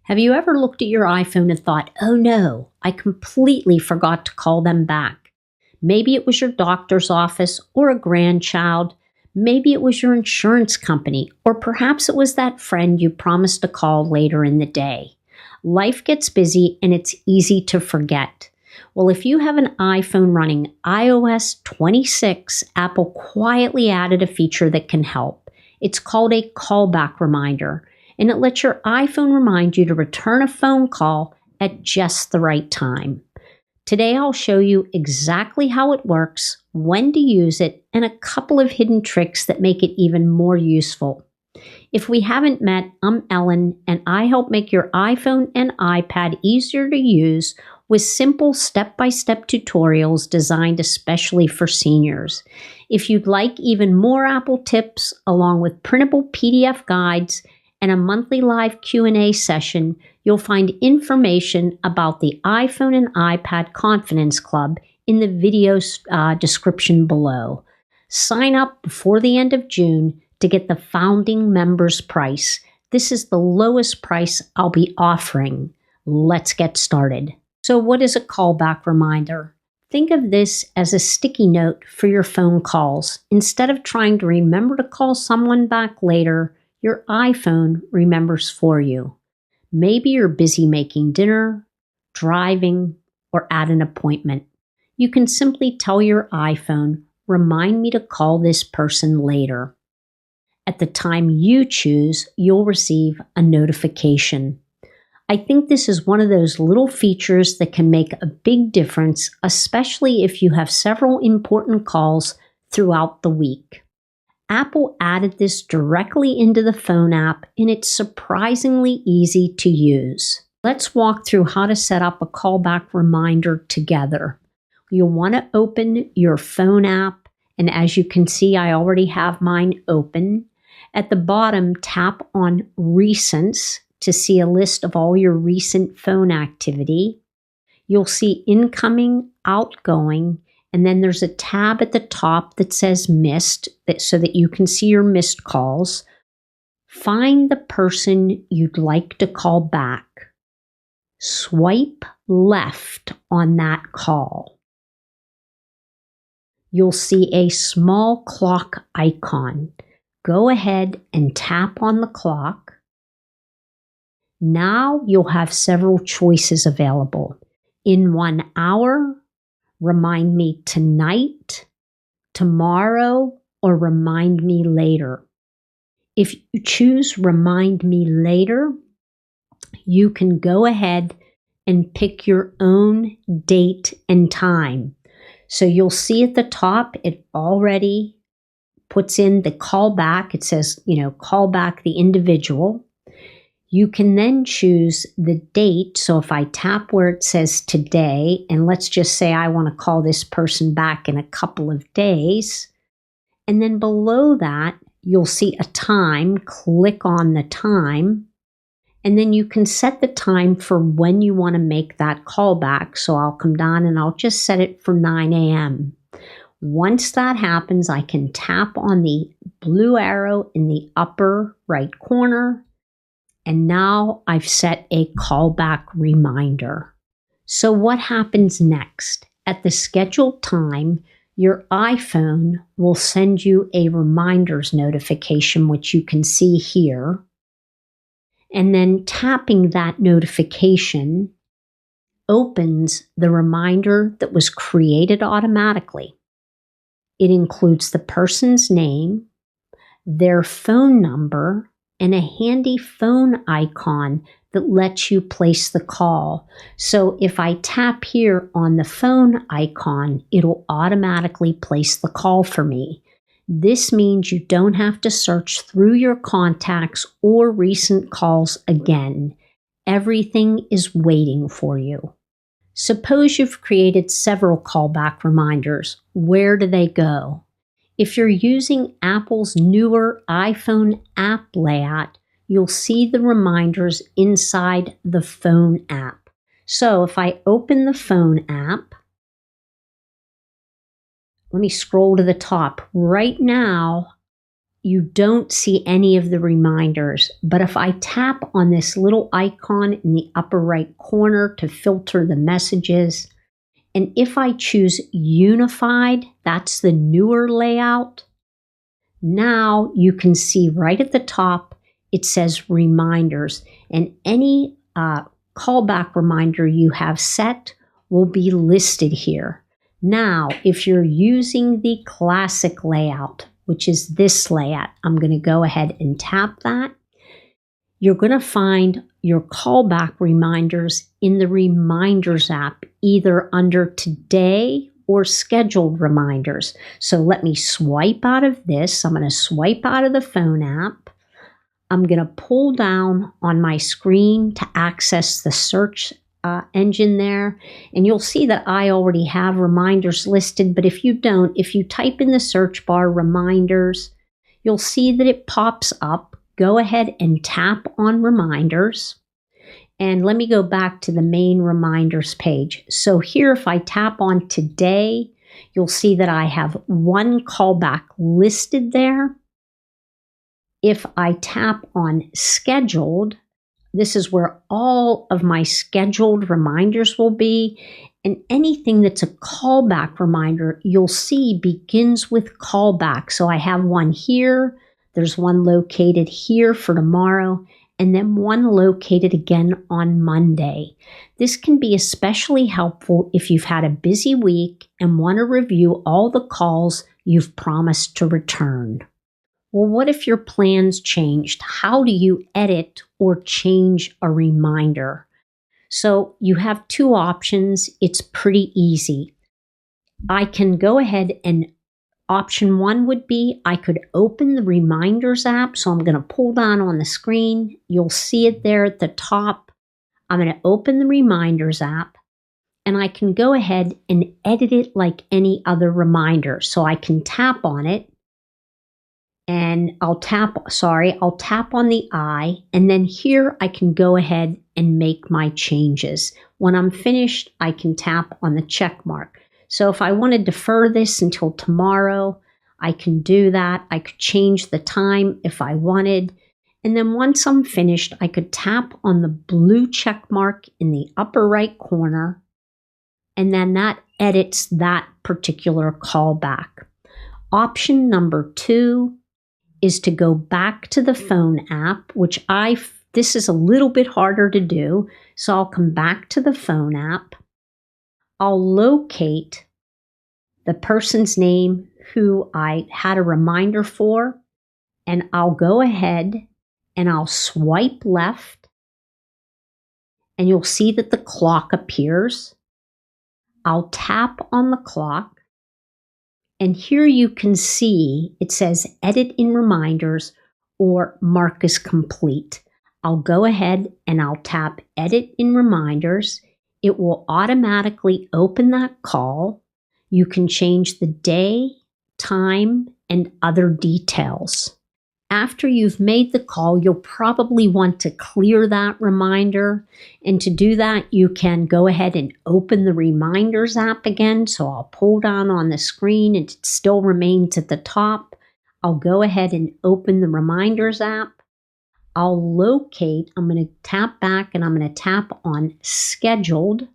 Have you ever looked at your iPhone and thought, oh no, I completely forgot to call them back? Maybe it was your doctor's office or a grandchild. Maybe it was your insurance company, or perhaps it was that friend you promised to call later in the day. Life gets busy and it's easy to forget. Well, if you have an iPhone running iOS 26, Apple quietly added a feature that can help. It's called a callback reminder, and it lets your iPhone remind you to return a phone call at just the right time. Today, I'll show you exactly how it works, when to use it, and a couple of hidden tricks that make it even more useful. If we haven't met, I'm Ellen, and I help make your iPhone and iPad easier to use with simple step-by-step tutorials designed especially for seniors. If you'd like even more Apple tips, along with printable PDF guides and a monthly live Q&A session, you'll find information about the iPhone and iPad Confidence Club in the video description below. Sign up before the end of June to get the founding members price. This is the lowest price I'll be offering. Let's get started. So what is a callback reminder? Think of this as a sticky note for your phone calls. Instead of trying to remember to call someone back later, your iPhone remembers for you. Maybe you're busy making dinner, driving, or at an appointment. You can simply tell your iPhone, remind me to call this person later. At the time you choose, you'll receive a notification. I think this is one of those little features that can make a big difference, especially if you have several important calls throughout the week. Apple added this directly into the phone app, and it's surprisingly easy to use. Let's walk through how to set up a callback reminder together. You'll want to open your phone app, and as you can see, I already have mine open. At the bottom, tap on Recents to see a list of all your recent phone activity. You'll see incoming, outgoing, and then there's a tab at the top that says Missed, so that you can see your missed calls. Find the person you'd like to call back. Swipe left on that call. You'll see a small clock icon. Go ahead and tap on the clock. Now you'll have several choices available. In 1 hour, remind me tonight, tomorrow, or remind me later. If you choose remind me later, you can go ahead and pick your own date and time. So you'll see at the top, it already puts in the callback. It says, call back the individual. You can then choose the date. So if I tap where it says today, and let's just say I want to call this person back in a couple of days, and then below that, you'll see a time. Click on the time, and then you can set the time for when you want to make that call back. So I'll come down and I'll just set it for 9 a.m. Once that happens, I can tap on the blue arrow in the upper right corner, and now I've set a callback reminder. So what happens next? At the scheduled time, your iPhone will send you a reminders notification, which you can see here. And then tapping that notification opens the reminder that was created automatically. It includes the person's name, their phone number, and a handy phone icon that lets you place the call. So if I tap here on the phone icon, it'll automatically place the call for me. This means you don't have to search through your contacts or recent calls again. Everything is waiting for you. Suppose you've created several callback reminders. Where do they go? If you're using Apple's newer iPhone app layout, you'll see the reminders inside the phone app. So if I open the phone app, let me scroll to the top. Right now, you don't see any of the reminders. But if I tap on this little icon in the upper right corner to filter the messages, and if I choose Unified, that's the newer layout, now you can see right at the top, it says Reminders, and any callback reminder you have set will be listed here. Now, if you're using the classic layout, which is this layout, I'm going to go ahead and tap that. You're going to find your callback reminders in the Reminders app, either under Today or Scheduled Reminders. So let me swipe out of this. I'm going to swipe out of the phone app. I'm going to pull down on my screen to access the search engine there, and you'll see that I already have reminders listed, but if you don't, if you type in the search bar reminders, you'll see that it pops up. Go ahead and tap on reminders, and let me go back to the main reminders page. So here, if I tap on Today, you'll see that I have one callback listed there. If I tap on Scheduled, this is where all of my scheduled reminders will be, and anything that's a callback reminder, you'll see begins with callback. So I have one here, there's one located here for tomorrow, and then one located again on Monday. This can be especially helpful if you've had a busy week and want to review all the calls you've promised to return. Well, what if your plans changed? How do you edit or change a reminder? So you have two options. It's pretty easy. I can go ahead and option one would be I could open the Reminders app. So I'm going to pull down on the screen. You'll see it there at the top. I'm going to open the Reminders app, and I can go ahead and edit it like any other reminder. So I can tap on it. And I'll tap on the I, and then here I can go ahead and make my changes. When I'm finished, I can tap on the check mark. So if I want to defer this until tomorrow, I can do that. I could change the time if I wanted. And then once I'm finished, I could tap on the blue check mark in the upper right corner, and then that edits that particular callback. Option number 2 is to go back to the phone app, which this is a little bit harder to do. So I'll come back to the phone app. I'll locate the person's name who I had a reminder for, and I'll go ahead and I'll swipe left, and you'll see that the clock appears. I'll tap on the clock. And here you can see it says Edit in Reminders or Mark as Complete. I'll go ahead and I'll tap Edit in Reminders. It will automatically open that call. You can change the day, time, and other details. After you've made the call, you'll probably want to clear that reminder. And to do that, you can go ahead and open the Reminders app again. So I'll pull down on the screen and it still remains at the top. I'll go ahead and open the Reminders app. I'm going to tap back and I'm going to tap on Scheduled.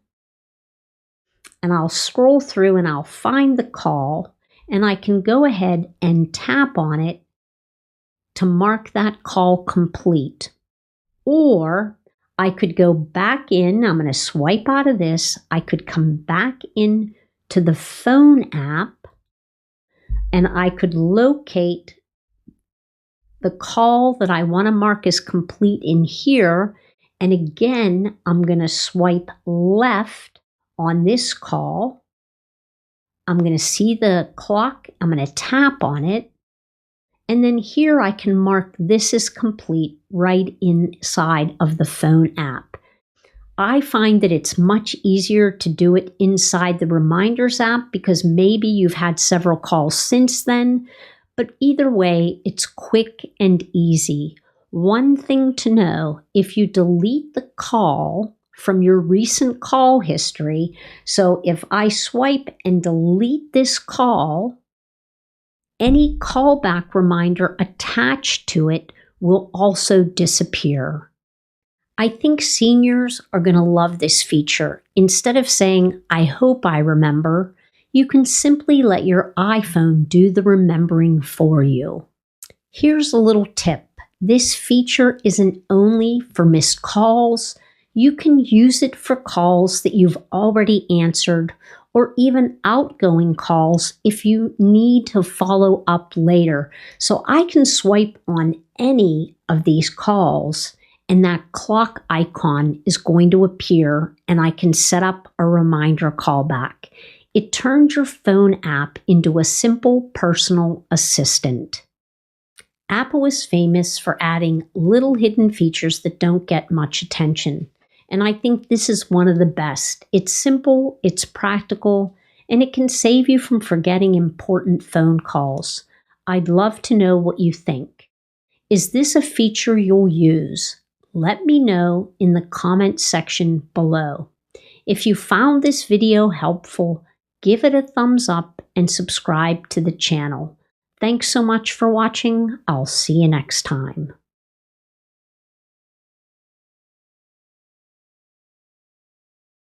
And I'll scroll through and I'll find the call. And I can go ahead and tap on it to mark that call complete. Or I could go back in, I'm going to swipe out of this, I could come back in to the phone app, and I could locate the call that I want to mark as complete in here, and again, I'm going to swipe left on this call. I'm going to see the clock, I'm going to tap on it, and then here I can mark this as complete right inside of the phone app. I find that it's much easier to do it inside the Reminders app because maybe you've had several calls since then, but either way, it's quick and easy. One thing to know, if you delete the call from your recent call history, so if I swipe and delete this call, any callback reminder attached to it will also disappear. I think seniors are going to love this feature. Instead of saying, "I hope I remember," you can simply let your iPhone do the remembering for you. Here's a little tip. This feature isn't only for missed calls. You can use it for calls that you've already answered, or even outgoing calls if you need to follow up later. So I can swipe on any of these calls and that clock icon is going to appear and I can set up a reminder callback. It turns your phone app into a simple personal assistant. Apple is famous for adding little hidden features that don't get much attention. And I think this is one of the best. It's simple, it's practical, and it can save you from forgetting important phone calls. I'd love to know what you think. Is this a feature you'll use? Let me know in the comment section below. If you found this video helpful, give it a thumbs up and subscribe to the channel. Thanks so much for watching. I'll see you next time.